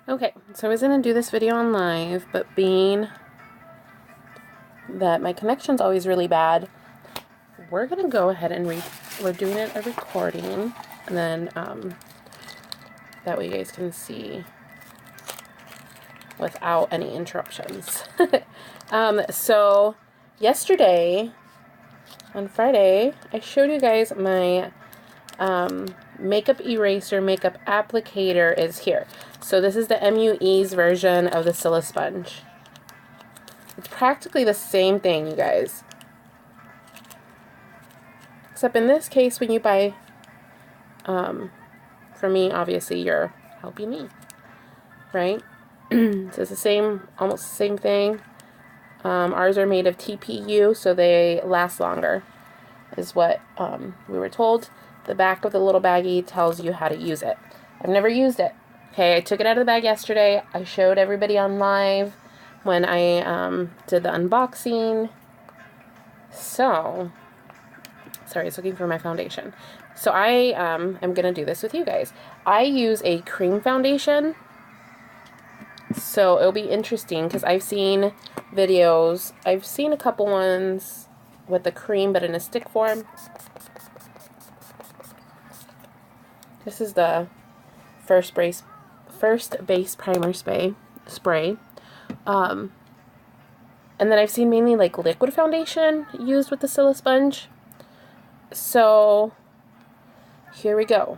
Okay, so I was going to do this video on live, but being that my connection's always really bad, we're going to go ahead and we're doing it a recording, and then that way you guys can see without any interruptions. So yesterday, on Friday, I showed you guys my Makeup Eraser Makeup Applicator is here. So this is the MUE's version of the Silisponge. It's practically the same thing, you guys. Except in this case, when you buy, for me, obviously, you're helping me, right? So it's the same, almost the same thing. Ours are made of TPU, so they last longer, is what we were told. The back of the little baggie tells you how to use it. I've never used it. Okay, I took it out of the bag yesterday. I showed everybody on live when I did the unboxing. So, sorry, I was looking for my foundation. So I am going to do this with you guys. I use a cream foundation. So it'll be interesting because I've seen videos. I've seen a couple ones with the cream but in a stick form. This is the first base primer spray. And then I've seen mainly like liquid foundation used with the Silisponge. So here we go.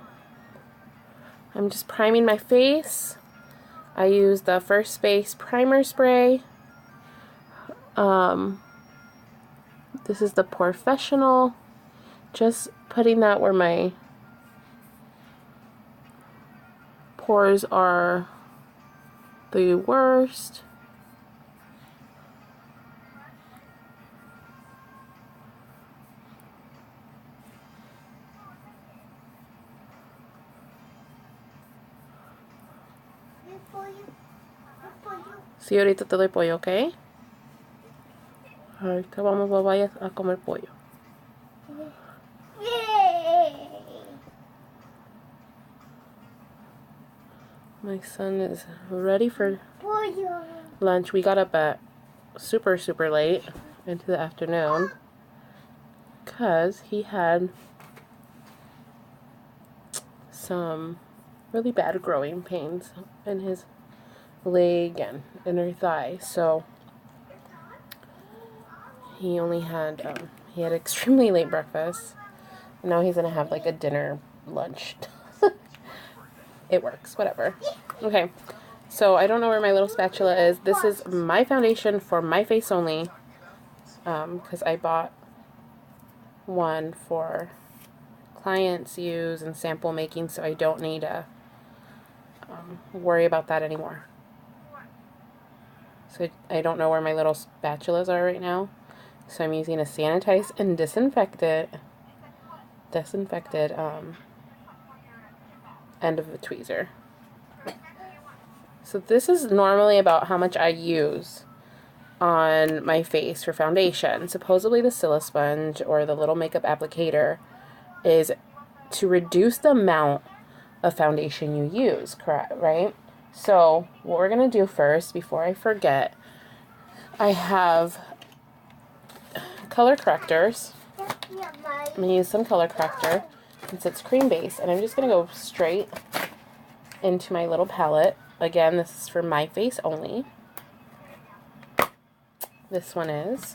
I'm just priming my face. I use the first base primer spray. This is the Professional. Just putting that where my pores are the worst. Sí, ahorita te doy pollo, ¿ok? Ahorita vayas a comer pollo. My son is ready for lunch. We got up at super late into the afternoon because he had some really bad growing pains in his leg and inner thigh. So he only had he had extremely late breakfast. Now he's gonna have like a dinner lunch. It works, whatever. Okay, so I don't know where my little spatula is. This is my foundation for my face only, because I bought one for clients use and sample making, so I don't need to worry about that anymore. So I don't know where my little spatulas are right now, so I'm using a sanitized and disinfected end of the tweezer. So this is normally about how much I use on my face for foundation. Supposedly the Silisponge or the little makeup applicator is to reduce the amount of foundation you use, correct, right? So what we're going to do first, before I forget, I have color correctors. I'm going to use some color corrector since it's cream based, and I'm just going to go straight into my little palette. Again, this is for my face only. This one is.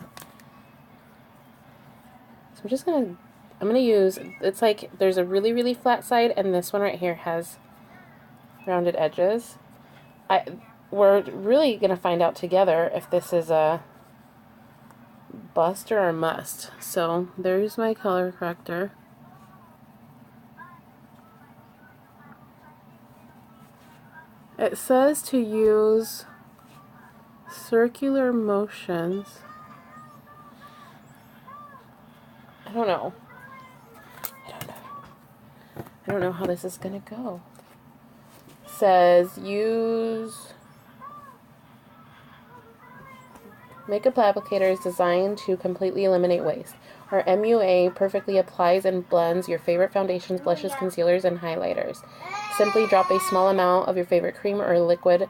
So I'm just going to use, it's like there's a really flat side, and this one right here has rounded edges. We're really going to find out together if this is a bust or a must. So there's my color corrector. It says to use circular motions. I don't know how this is gonna go. It says use makeup applicator is designed to completely eliminate waste. Our MUA perfectly applies and blends your favorite foundations, blushes, concealers, and highlighters. Simply drop a small amount of your favorite cream or liquid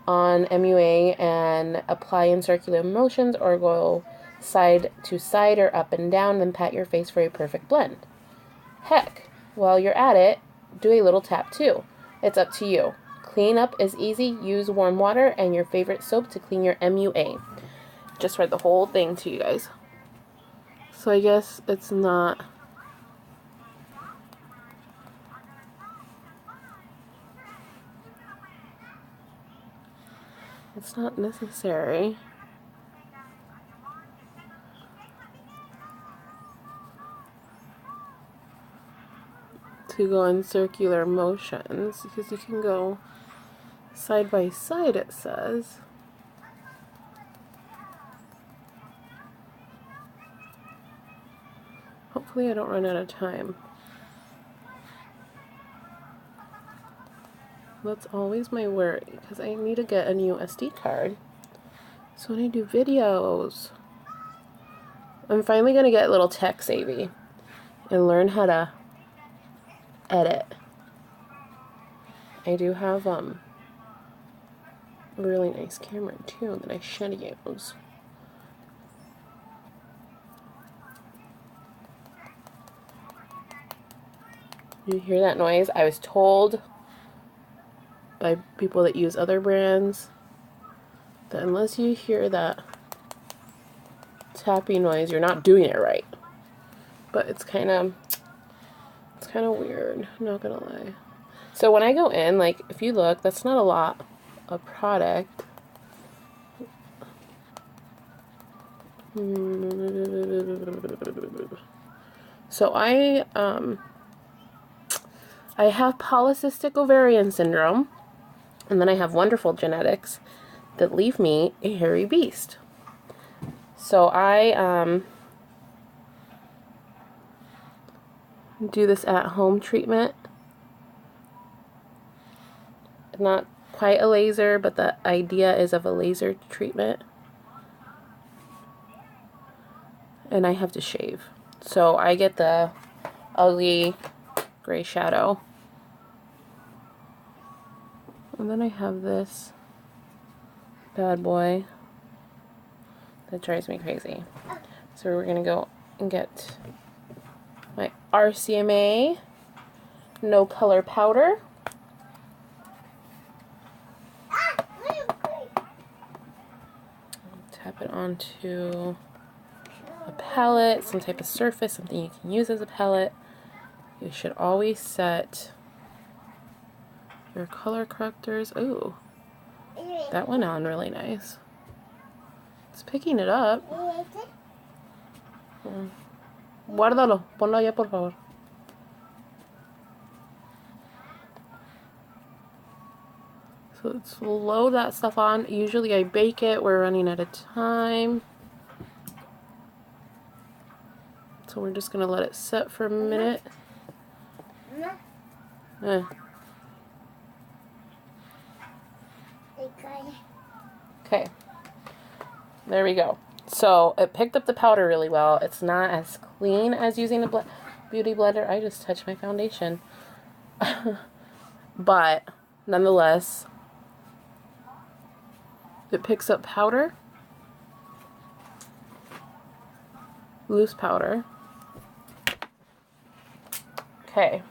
on MUA and apply in circular motions or go side to side or up and down, then pat your face for a perfect blend. Heck, while you're at it, do a little tap too. It's up to you. Clean up is easy. Use warm water and your favorite soap to clean your MUA. Just read the whole thing to you guys. So I guess it's not... It's not necessary to go in circular motions because you can go side by side, it says. Hopefully I don't run out of time. That's always my worry because I need to get a new SD card. So when I do videos, I'm finally going to get a little tech savvy and learn how to edit. I do have a really nice camera too that I should use. You hear that noise? I was told by people that use other brands that unless you hear that tapping noise, you're not doing it right. But it's kind of weird, I'm not gonna lie. So when I go in, like, if you look, that's not a lot of product. So I have polycystic ovarian syndrome, and then I have wonderful genetics that leave me a hairy beast. So I do this at-home treatment. Not quite a laser, but the idea is of a laser treatment. And I have to shave. So I get the ugly gray shadow. And then I have this bad boy that drives me crazy. So we're going to go and get my RCMA No Color Powder. Tap it onto a palette, some type of surface, something you can use as a palette. You should always set your color correctors. Ooh, that went on really nice. It's picking it up. Guárdalo, ponlo allá por favor. So let's load that stuff on. Usually I bake it. We're running out of time. So we're just going to let it set for a minute. Okay. There we go. So it picked up the powder really well. It's not as clean as using a beauty blender. I just touched my foundation. But nonetheless, it picks up powder. Loose powder. Okay.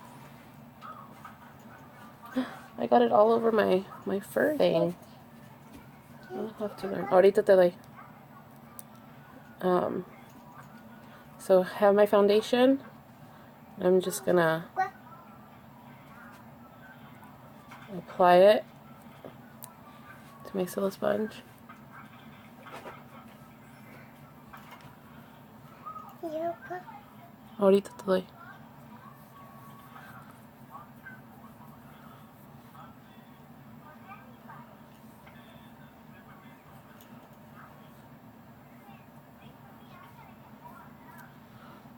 I got it all over my fur thing. I'll have to learn. Ahorita te doy. So I have my foundation. I'm just gonna apply it to my Silisponge. Ahorita te doy.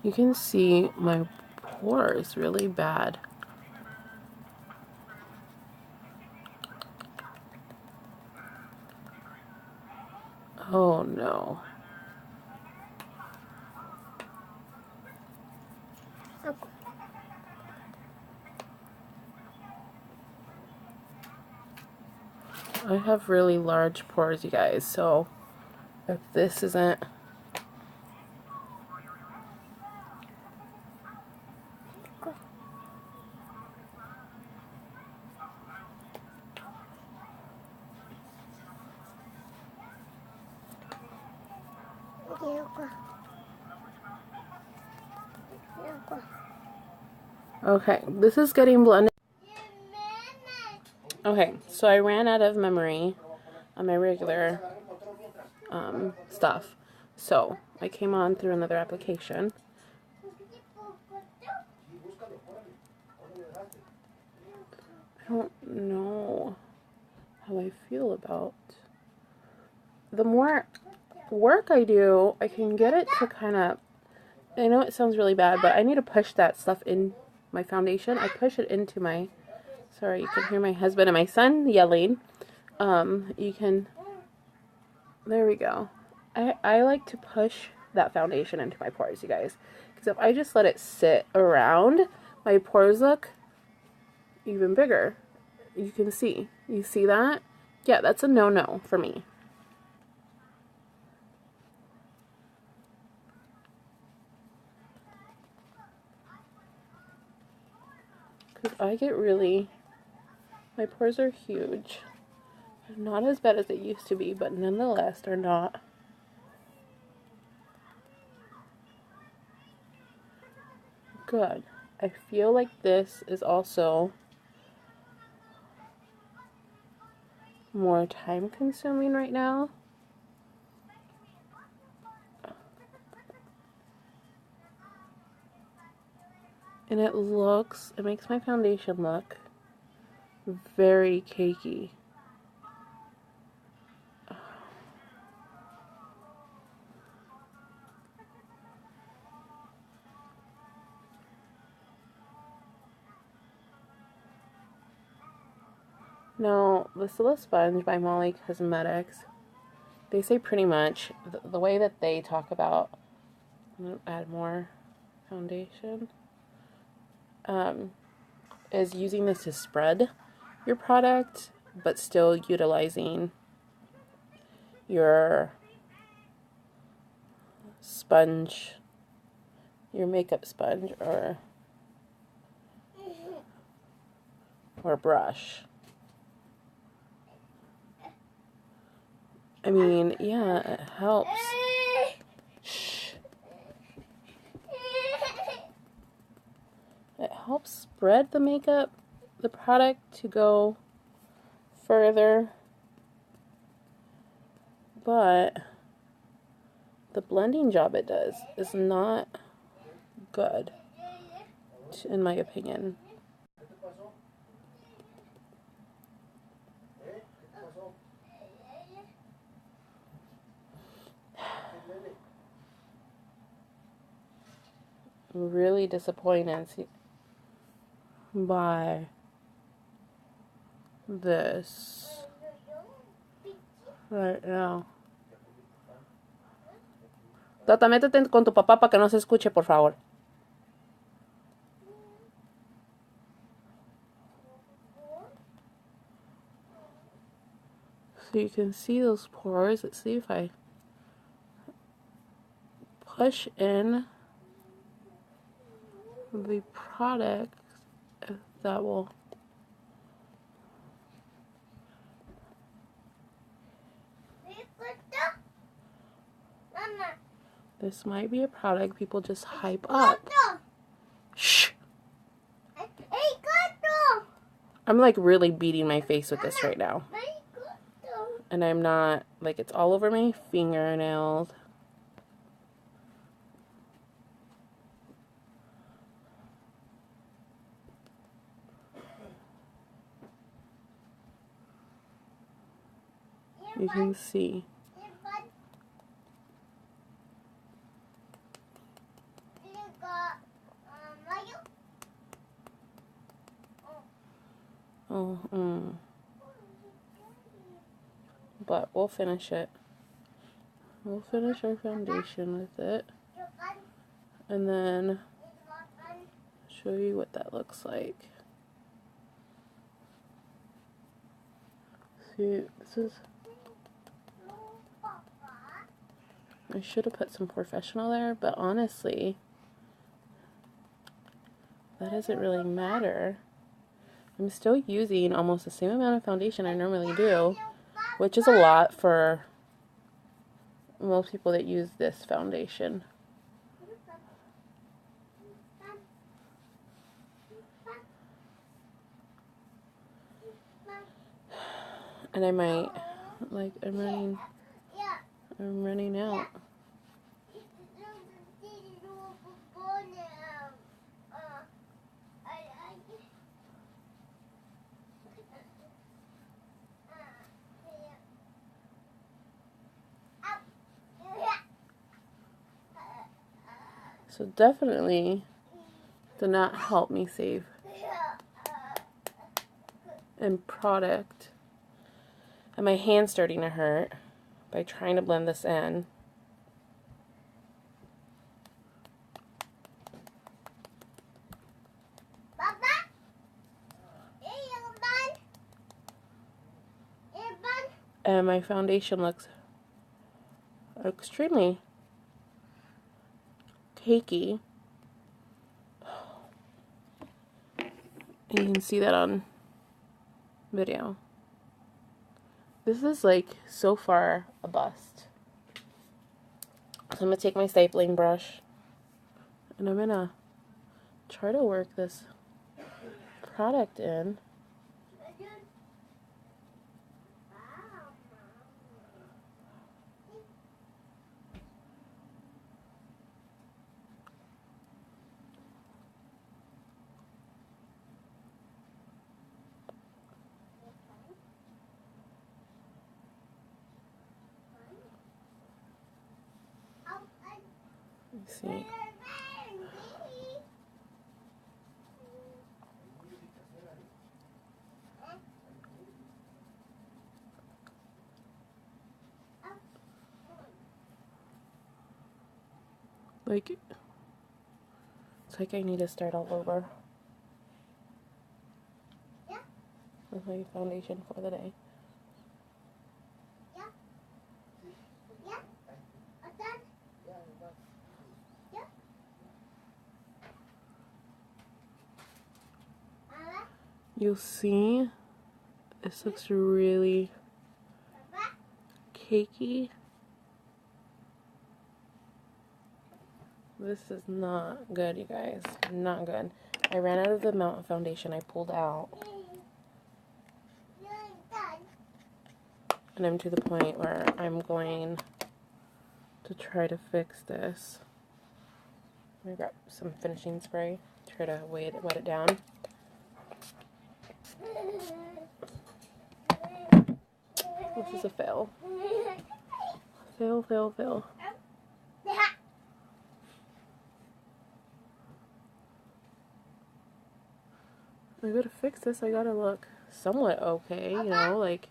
You can see my pores really bad. Oh no. I have really large pores, you guys, so if this isn't... Okay, this is getting blended. Okay, so I ran out of memory on my regular stuff. So I came on through another application. I don't know how I feel about... The more work I do, I can get it to kind of... I know it sounds really bad, but I need to push that stuff in my foundation. I push it into my... Sorry, you can hear my husband and my son yelling. You can... There we go. I like to push that foundation into my pores, you guys. Because if I just let it sit around, my pores look even bigger. You can see. You see that? Yeah, that's a no-no for me. Because I get really... My pores are huge. Not as bad as they used to be, but nonetheless, they're not. Good. I feel like this is also more time consuming right now. And it makes my foundation look very cakey. Now, the Silisponge by Molly Cosmetics, they say pretty much, the way that they talk about, I'm going to add more foundation, is using this to spread your product, but still utilizing your sponge, your makeup sponge, or brush. I mean, yeah, it helps. Shh. It helps spread the makeup, the product, to go further. But the blending job it does is not good, in my opinion. I'm really disappointed by this right now. Tata, métete con tu papá para que no se escuche, por favor. So you can see those pores. Let's see if I push in the product, if that will... This might be a product people just hype up. Shh! I'm like really beating my face with this right now. And I'm not, like, it's all over my fingernails. You can see. But we'll finish it. We'll finish our foundation with it. And then show you what that looks like. See, this is... I should have put some professional there, but honestly, that doesn't really matter. I'm still using almost the same amount of foundation I normally do, which is a lot for most people that use this foundation. And I might, like, I'm running out. So definitely did not help me save in product. And my hand's starting to hurt by trying to blend this in. And my foundation looks extremely cakey. And you can see that on video. This is like so far a bust. So I'm going to take my stapling brush and I'm going to try to work this product in. Let's see. Like, it's like I need to start all over with my foundation for the day. You'll see this looks really cakey. This is not good, you guys. Not good. I ran out of the amount of foundation I pulled out. And I'm to the point where I'm going to try to fix this. I'm going to grab some finishing spray. Try to wet it down. This is a fail. Fail, fail, fail. I gotta fix this. I gotta look somewhat okay, you know, like...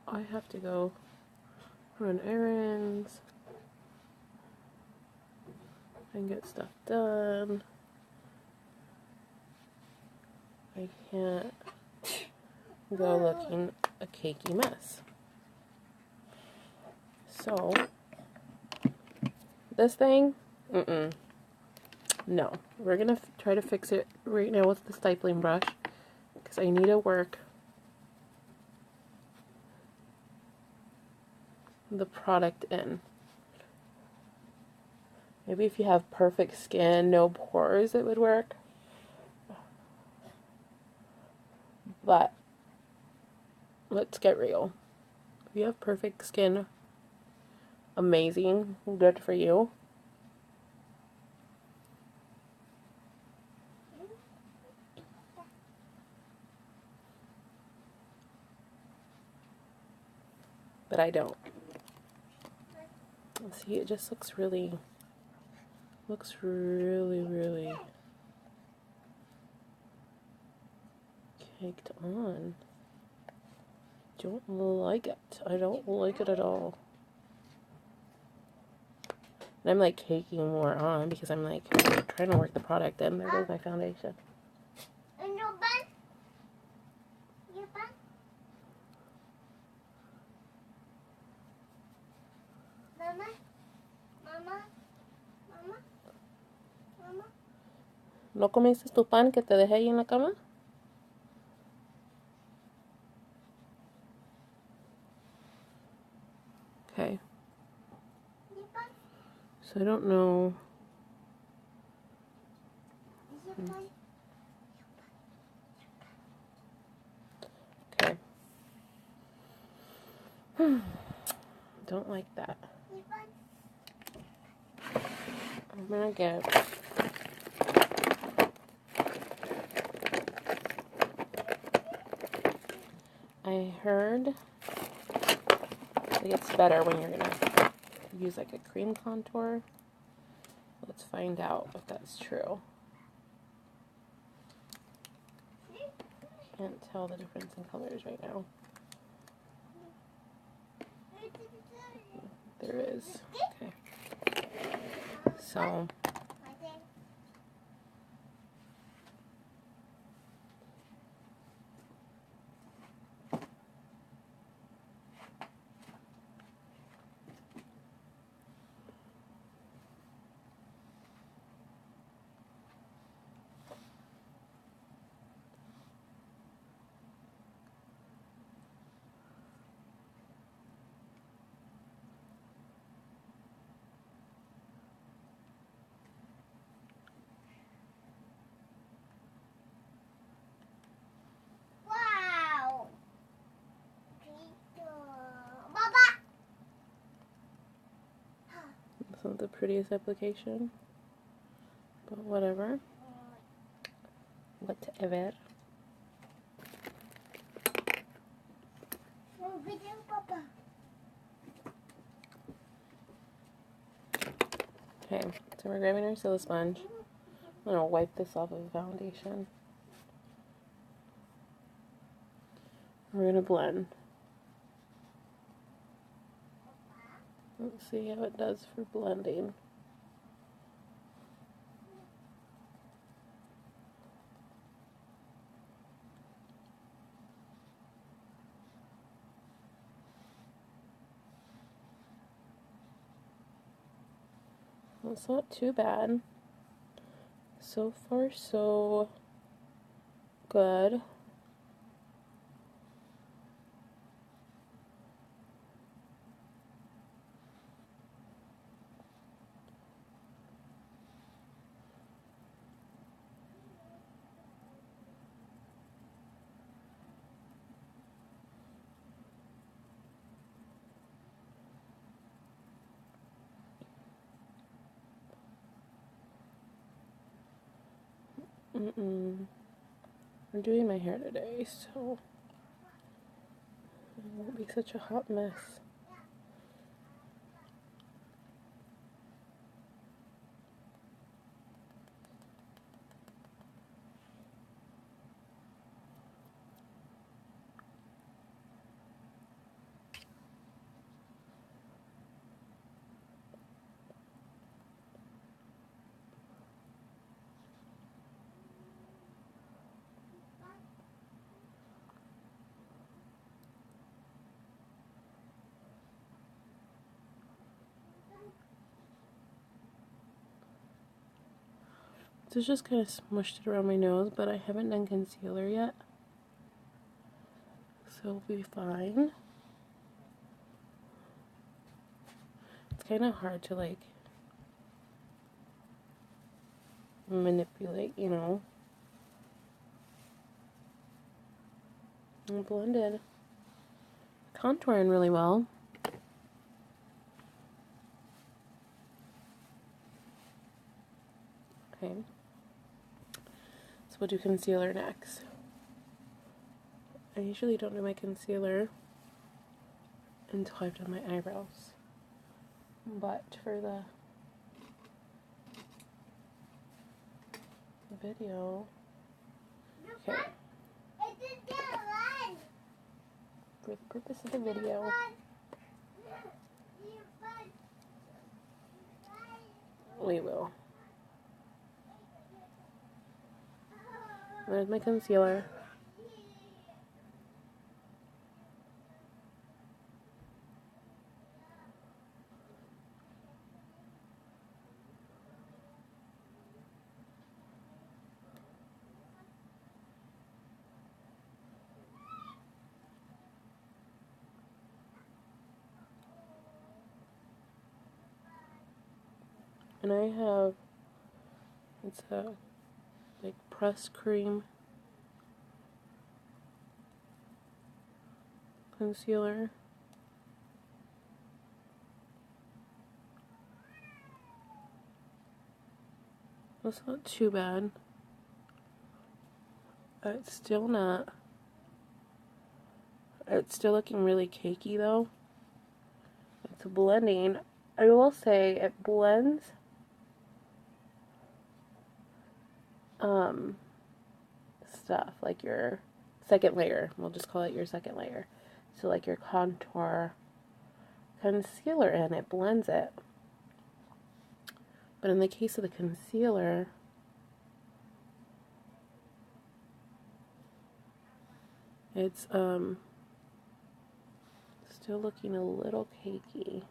I have to go run errands and get stuff done. I can't go looking a cakey mess. So, this thing, no. We're gonna try to fix it right now with the stapling brush because I need to work the product in. Maybe if you have perfect skin, no pores, it would work. But let's get real. If you have perfect skin, amazing, good for you. But I don't. See, it just looks really caked on. Don't like it. I don't like it at all. And I'm like caking more on because I'm like trying to work the product in. There goes my foundation. ¿No comiste tu pan que te dejé ahí en la cama? Okay. So I don't know. Okay. Don't like that. I'm gonna get I heard it gets better when you're gonna use like a cream contour. Let's find out if that's true. Can't tell the difference in colors right now. There is. Okay. So it's not the prettiest application, but whatever. Whatever. Okay, so we're grabbing our Silisponge. I'm gonna wipe this off of the foundation. We're gonna blend. Let's see how it does for blending. It's not too bad. So far, so good. I'm doing my hair today, so it won't be such a hot mess. So it's just kind of smushed it around my nose, but I haven't done concealer yet, so we'll be fine. It's kind of hard to like manipulate, you know. And blended. Contouring really well. Okay. So we'll do concealer next. I usually don't do my concealer until I've done my eyebrows. But for the video, okay. For the purpose of the video, we will. There's my concealer. And I have, it's a like pressed cream concealer. That's not too bad. It's still not. It's still looking really cakey though. It's blending. I will say it blends stuff like your second layer. We'll just call it your second layer. So like your contour concealer, and it blends it. But in the case of the concealer, it's still looking a little cakey.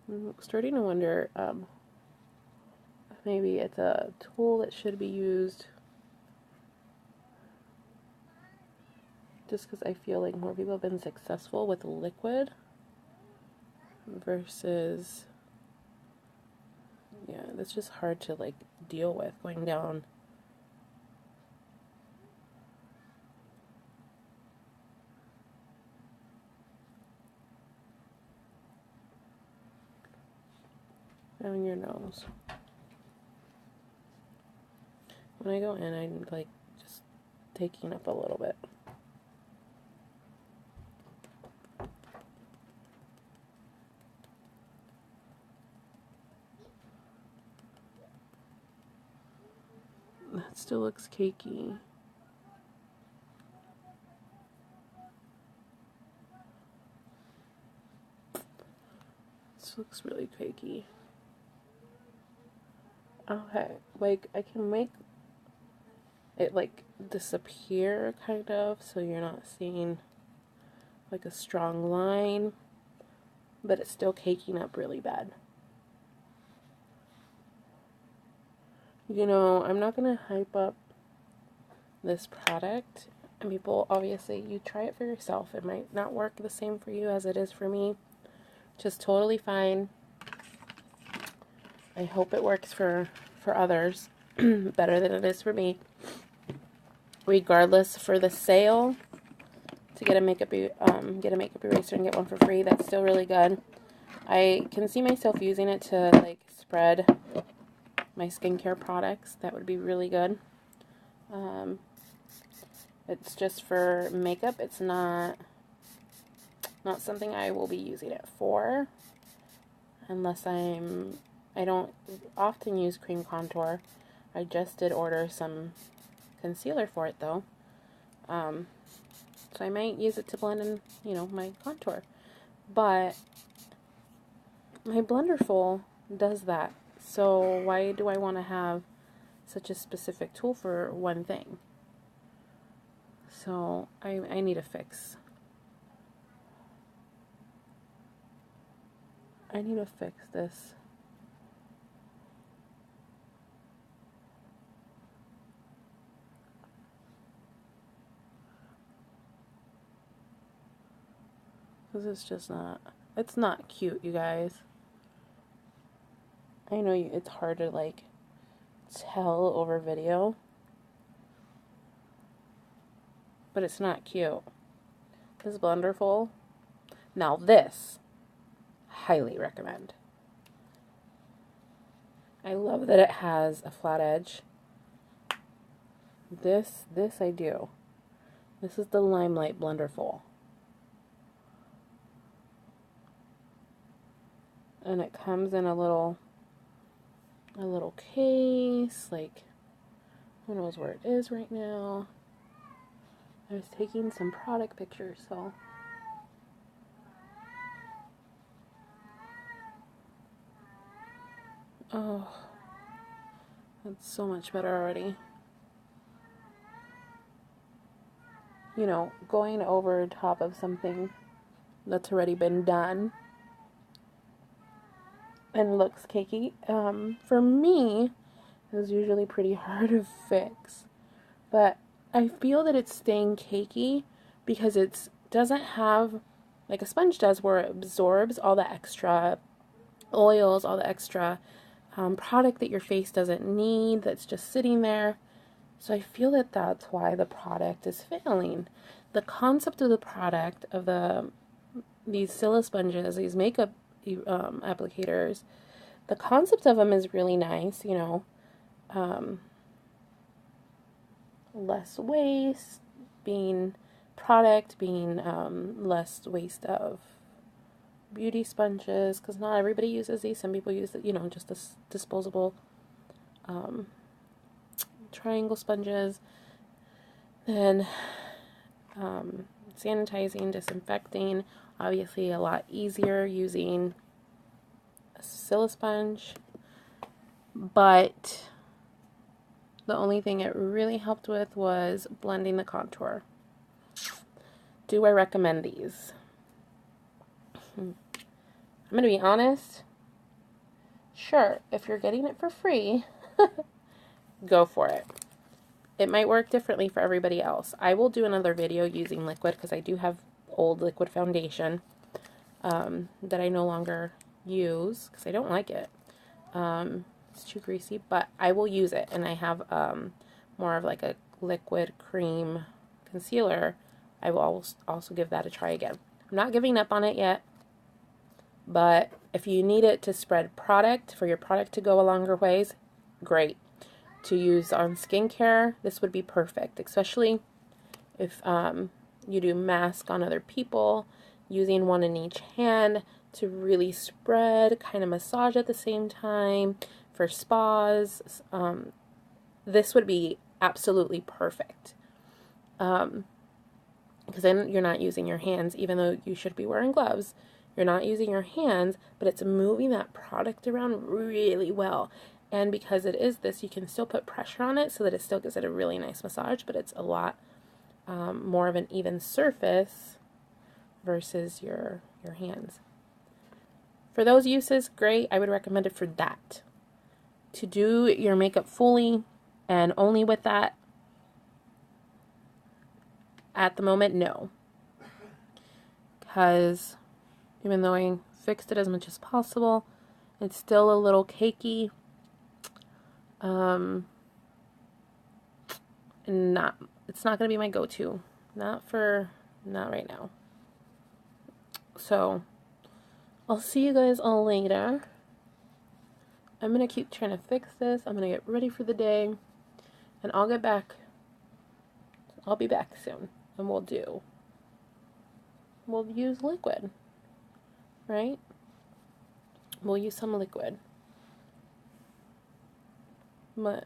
I'm starting to wonder maybe it's a tool that should be used, just because I feel like more people have been successful with liquid versus, yeah, that's just hard to like deal with going down. Down your nose. When I go in, I'm like just taking up a little bit. That still looks cakey. This looks really cakey. Okay, like I can make it like disappear kind of, so you're not seeing like a strong line, but it's still caking up really bad. You know, I'm not gonna hype up this product, and people, obviously, you try it for yourself. It might not work the same for you as it is for me. Just totally fine. I hope it works for others better than it is for me. Regardless, for the sale, to get a makeup eraser and get one for free, that's still really good. I can see myself using it to like spread my skincare products. That would be really good. It's just for makeup. It's not something I will be using it for, unless I don't often use cream contour. I just did order some concealer for it though. So I might use it to blend in, you know, my contour. But my Blenderful does that. So why do I want to have such a specific tool for one thing? So I need a fix. I need to fix this. Because it's just not, it's not cute, you guys. I know it's hard to like tell over video, but it's not cute. This Blenderful, now this, highly recommend. I love that it has a flat edge. This I do. This is the Limelight Blenderful. And it comes in a little case, like, who knows where it is right now. I was taking some product pictures, so. Oh, that's so much better already. You know, going over top of something that's already been done and looks cakey, for me, is usually pretty hard to fix. But I feel that it's staying cakey because it doesn't have, like a sponge does, where it absorbs all the extra oils, all the extra product that your face doesn't need that's just sitting there. So I feel that that's why the product is failing. The concept of the product of these Silisponges, these makeup applicators, the concept of them is really nice, you know. Less waste, being product, being less waste of beauty sponges, because not everybody uses these. Some people use, you know, just this disposable triangle sponges. Then sanitizing, disinfecting, obviously a lot easier using a Silisponge, but the only thing it really helped with was blending the contour. Do I recommend these? I'm going to be honest. Sure, if you're getting it for free, go for it. It might work differently for everybody else. I will do another video using liquid because I do have old liquid foundation that I no longer use because I don't like it. It's too greasy, but I will use it, and I have more of like a liquid cream concealer. I will also give that a try again. I'm not giving up on it yet, but if you need it to spread product, for your product to go a longer ways, great. To use on skincare, this would be perfect, especially if you do mask on other people, using one in each hand to really spread, kind of massage at the same time. For spas, this would be absolutely perfect. Because then you're not using your hands, even though you should be wearing gloves. You're not using your hands, but it's moving that product around really well. And because it is this, you can still put pressure on it so that it still gives it a really nice massage, but it's a lot more of an even surface versus your hands. For those uses, great. I would recommend it for that. To do your makeup fully and only with that, at the moment, no. Because even though I fixed it as much as possible, it's still a little cakey. It's not going to be my go-to. Not right now. So, I'll see you guys all later. I'm going to keep trying to fix this. I'm going to get ready for the day. And I'll be back soon. And we'll use liquid. Right? We'll use some liquid. But,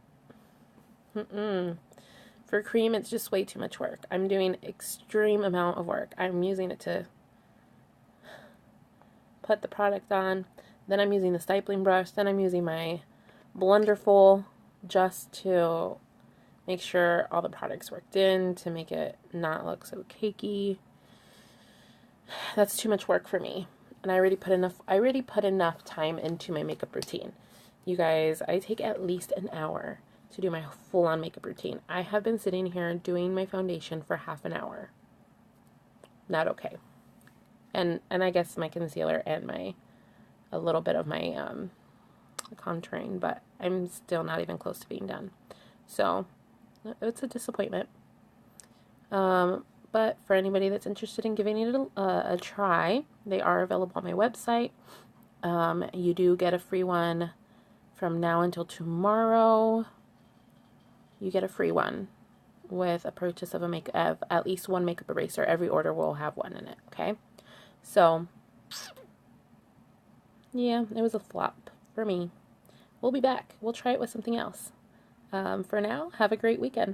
for cream, it's just way too much work. I'm doing extreme amount of work. I'm using it to put the product on. Then I'm using the stippling brush. Then I'm using my Blunderful just to make sure all the product's worked in, to make it not look so cakey. That's too much work for me. And I already put enough time into my makeup routine. You guys, I take at least an hour to do my full-on makeup routine. I have been sitting here doing my foundation for half an hour. Not okay. And I guess my concealer and a little bit of my contouring, but I'm still not even close to being done. So, it's a disappointment. But for anybody that's interested in giving it a try, they are available on my website. You do get a free one from now until tomorrow. You get a free one with a purchase of at least one makeup eraser. Every order will have one in it, okay? So, yeah, it was a flop for me. We'll be back. We'll try it with something else. For now, have a great weekend.